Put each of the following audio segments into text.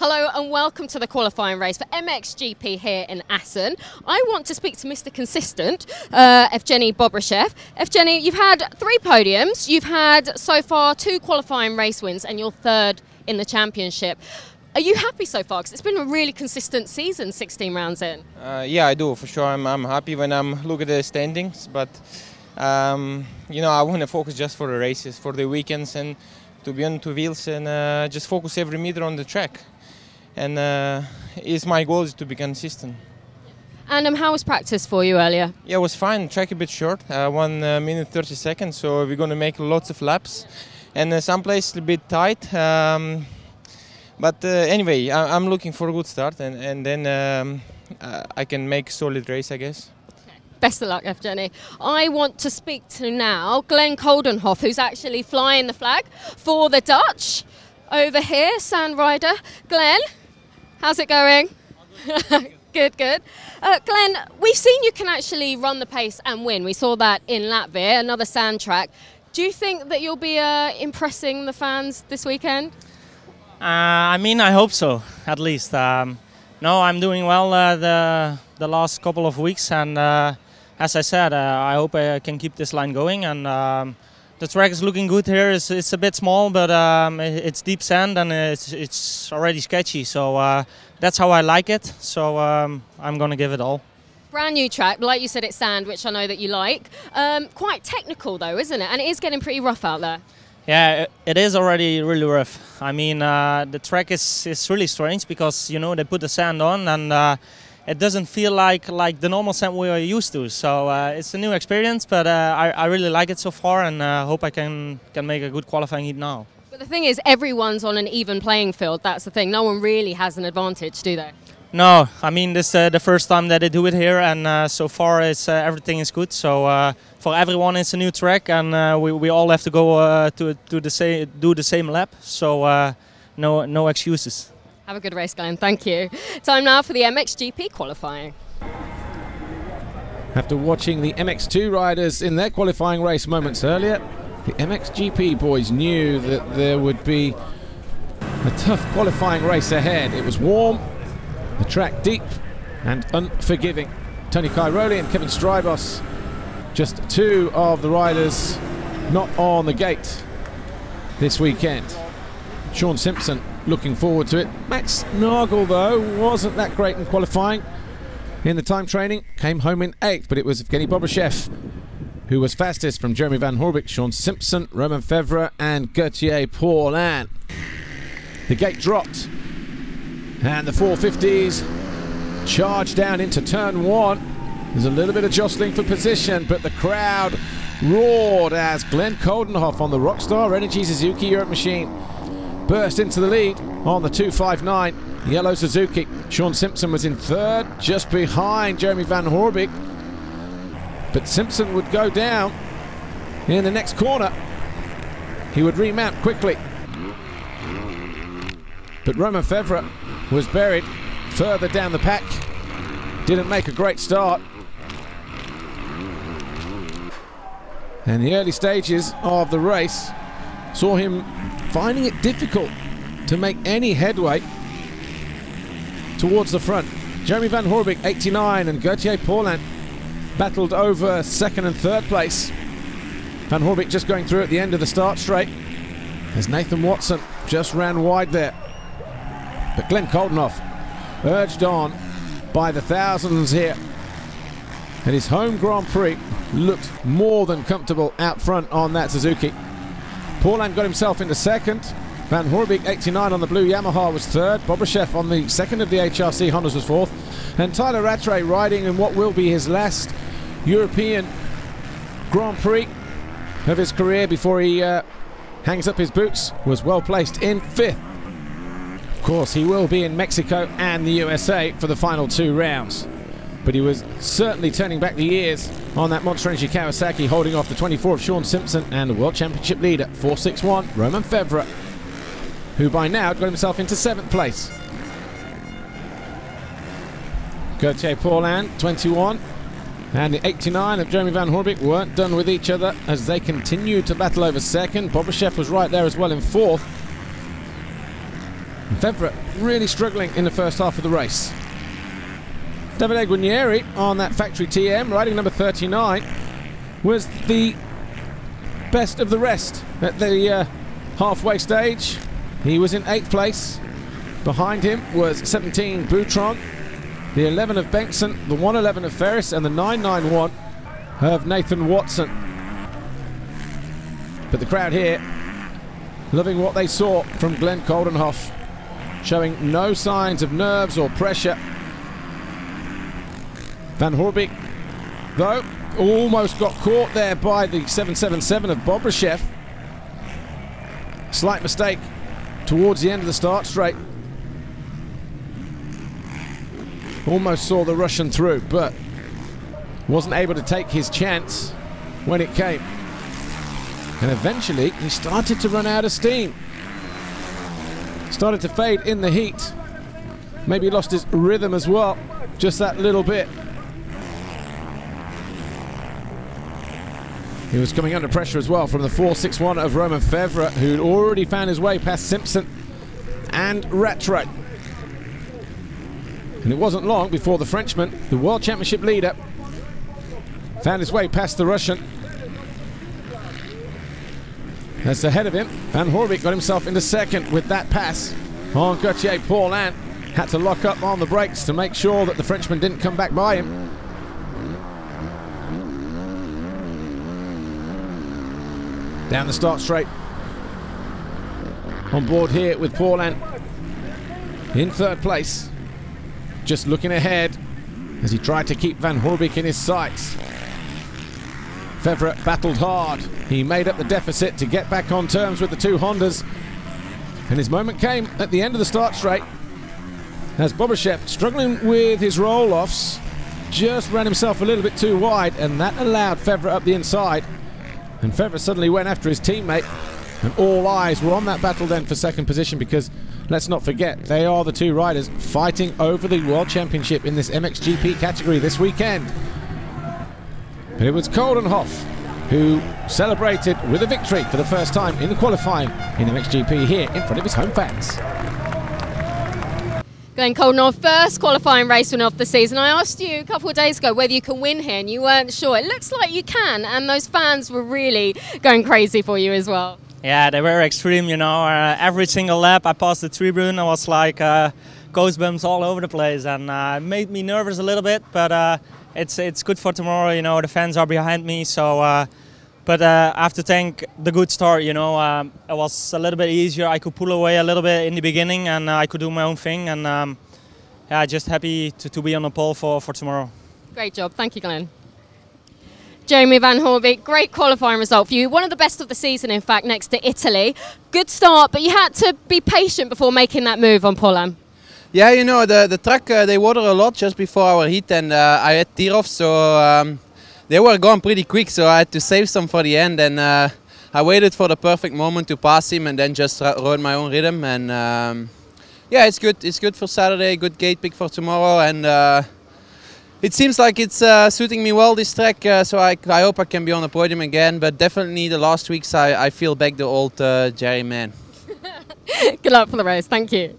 Hello and welcome to the qualifying race for MXGP here in Assen. I want to speak to Mr. Consistent, Evgeny Bobryshev. Evgeny, you've had 3 podiums, you've had so far 2 qualifying race wins and you're 3rd in the championship. Are you happy so far? Because it's been a really consistent season, 16 rounds in. Yeah, I do, for sure. I'm happy when I'm looking at the standings, but you know, I want to focus just for the races, for the weekends, and to be on 2 wheels and just focus every meter on the track. And my goal is to be consistent. And how was practice for you earlier? Yeah, it was fine. Track a bit short, 1 minute 30 seconds, so we're going to make lots of laps. And some places a bit tight. But anyway, I'm looking for a good start, and then I can make a solid race, I guess. Best of luck, Evgeny. I want to speak to now Glenn Coldenhoff, who's actually flying the flag for the Dutch over here, Sand Rider. Glenn, how's it going? Good, good. Glenn, we've seen you can actually run the pace and win. We saw that in Latvia, another sand track. Do you think that you'll be impressing the fans this weekend? I mean, I hope so, at least. No, I'm doing well the last couple of weeks, and as I said, I hope I can keep this line going. And the track is looking good here. It's a bit small, but it's deep sand and it's already sketchy. So that's how I like it. So I'm gonna give it all. Brand new track, like you said, it's sand, which I know that you like. Quite technical though, isn't it? And it is getting pretty rough out there. Yeah, it is already really rough. I mean, the track is really strange because, you know, they put the sand on and it doesn't feel like the normal sand we are used to. So it's a new experience, but I really like it so far, and hope I can make a good qualifying heat now. But the thing is, everyone's on an even playing field. That's the thing. No one really has an advantage, do they? No, I mean, this is the first time that they do it here, and so far everything is good. So for everyone, it's a new track, and we all have to go do the same lap. So no excuses. Have a good race, Glenn. Thank you. Time now for the MXGP qualifying. After watching the MX2 riders in their qualifying race moments earlier, the MXGP boys knew that there would be a tough qualifying race ahead. It was warm, the track deep and unforgiving. Tony Cairoli and Kevin Strybos, just 2 of the riders not on the gate this weekend. Sean Simpson looking forward to it. Max Nagel, though, wasn't that great in qualifying. In the time training, came home in 8th, but it was Evgeny Bobryshev who was fastest from Jeremy Van Horbik, Sean Simpson, Romain Fevre and Gauthier Paulin. The gate dropped and the 450s charged down into turn 1. There's a little bit of jostling for position, but the crowd roared as Glenn Coldenhoff on the Rockstar Energy Suzuki Europe machine burst into the lead on the 259 yellow Suzuki. Sean Simpson was in 3rd, just behind Jeremy Van Horbik, but Simpson would go down in the next corner. He would remount quickly, but Romain Fevre was buried further down the pack. Didn't make a great start, and the early stages of the race saw him finding it difficult to make any headway towards the front. Jeremy Van Horbik 89 and Gauthier Paulin battled over 2nd and 3rd place. Van Horbik just going through at the end of the start straight as Nathan Watson just ran wide there. But Glenn Coldenhoff urged on by the thousands here, and his home Grand Prix looked more than comfortable out front on that Suzuki. Paulin got himself into 2nd. Van Horbik 89 on the blue Yamaha was 3rd. Bobryshev on the 2nd of the HRC Hondas was 4th. And Tyler Rattray, riding in what will be his last European Grand Prix of his career before he hangs up his boots, was well placed in 5th. Of course, he will be in Mexico and the USA for the final 2 rounds. But he was certainly turning back the years on that Monster Energy Kawasaki, holding off the 24 of Sean Simpson and the World Championship leader, 461, Romain Fevre, who by now had got himself into 7th place. Gauthier Paulin, 21, and the 89 of Jeremy Van Horbik weren't done with each other as they continued to battle over 2nd. Bobryshev was right there as well in 4th. Febvre really struggling in the first half of the race. Davide Guarnieri on that factory TM, riding number 39, was the best of the rest at the halfway stage. He was in 8th place. Behind him was 17 Boutron, the 11 of Bengtson, the 111 of Ferris, and the 991 of Nathan Watson. But the crowd here loving what they saw from Glenn Coldenhoff, showing no signs of nerves or pressure. Van Hoorbeek, though, almost got caught there by the 777 of Bobryshev. Slight mistake towards the end of the start straight. Almost saw the Russian through, but wasn't able to take his chance when it came. And eventually he started to run out of steam. Started to fade in the heat. Maybe lost his rhythm as well, just that little bit. He was coming under pressure as well from the 461 of Romain Febvre, who'd already found his way past Simpson and Rattray. And it wasn't long before the Frenchman, the World Championship leader, found his way past the Russian. That's ahead of him. Van Hoorbeek got himself into second with that pass on Gauthier Paulin. Had to lock up on the brakes to make sure that the Frenchman didn't come back by him. Down the start straight. On board here with Paulin in 3rd place. Just looking ahead as he tried to keep Van Hoorbeek in his sights. Febvre battled hard. He made up the deficit to get back on terms with the 2 Hondas. And his moment came at the end of the start straight as Bobryshev, struggling with his roll-offs, just ran himself a little bit too wide, and that allowed Febvre up the inside. And Febvre suddenly went after his teammate, and all eyes were on that battle then for 2nd position, because let's not forget, they are the 2 riders fighting over the World Championship in this MXGP category this weekend. But it was Coldenhoff who celebrated with a victory for the first time in the qualifying in MXGP here in front of his home fans. Glenn Coldenhoff, first qualifying race winner of the season. I asked you a couple of days ago whether you can win here, and you weren't sure. It looks like you can, and those fans were really going crazy for you as well. Yeah, they were extreme, you know. Every single lap I passed the tribune, I was like ghost bumps all over the place, and it made me nervous a little bit, but it's good for tomorrow, you know. The fans are behind me, so but I have to thank the good start, you know. It was a little bit easier. I could pull away a little bit in the beginning, and I could do my own thing, and yeah, just happy to be on the pole for tomorrow. Great job, thank you, Glenn. Jeremy Van Hoorbeek, great qualifying result for you. One of the best of the season, in fact, next to Italy. Good start, but you had to be patient before making that move on Paulin. Yeah, you know, the track, they water a lot just before our heat, and I had tear off, so they were gone pretty quick, so I had to save some for the end, and I waited for the perfect moment to pass him and then just rode my own rhythm, and yeah, it's good. It's good for Saturday, good gate pick for tomorrow, and it seems like it's suiting me well, this track, so I hope I can be on the podium again, but definitely the last weeks I feel back the old Jerry man. Good luck for the race, thank you.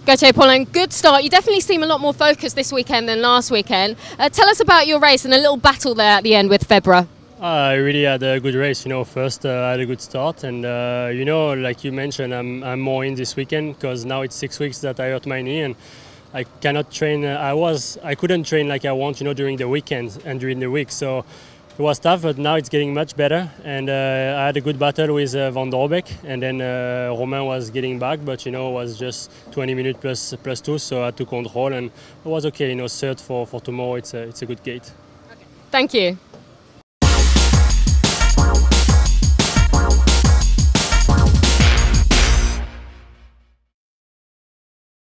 Gauthier Paulin, good start. You definitely seem a lot more focused this weekend than last weekend. Tell us about your race and a little battle there at the end with Febvre. I really had a good race, you know. First I had a good start, and you know, like you mentioned, I'm more in this weekend because now it's 6 weeks that I hurt my knee, and I cannot train. I couldn't train like I want, you know, during the weekends and during the week. So it was tough, but now it's getting much better. And I had a good battle with Van Hoorbeek, and then Romain was getting back, but you know, it was just 20 minutes plus 2, so I took control, and it was okay. You know, third for tomorrow. It's a good gate. Okay. Thank you.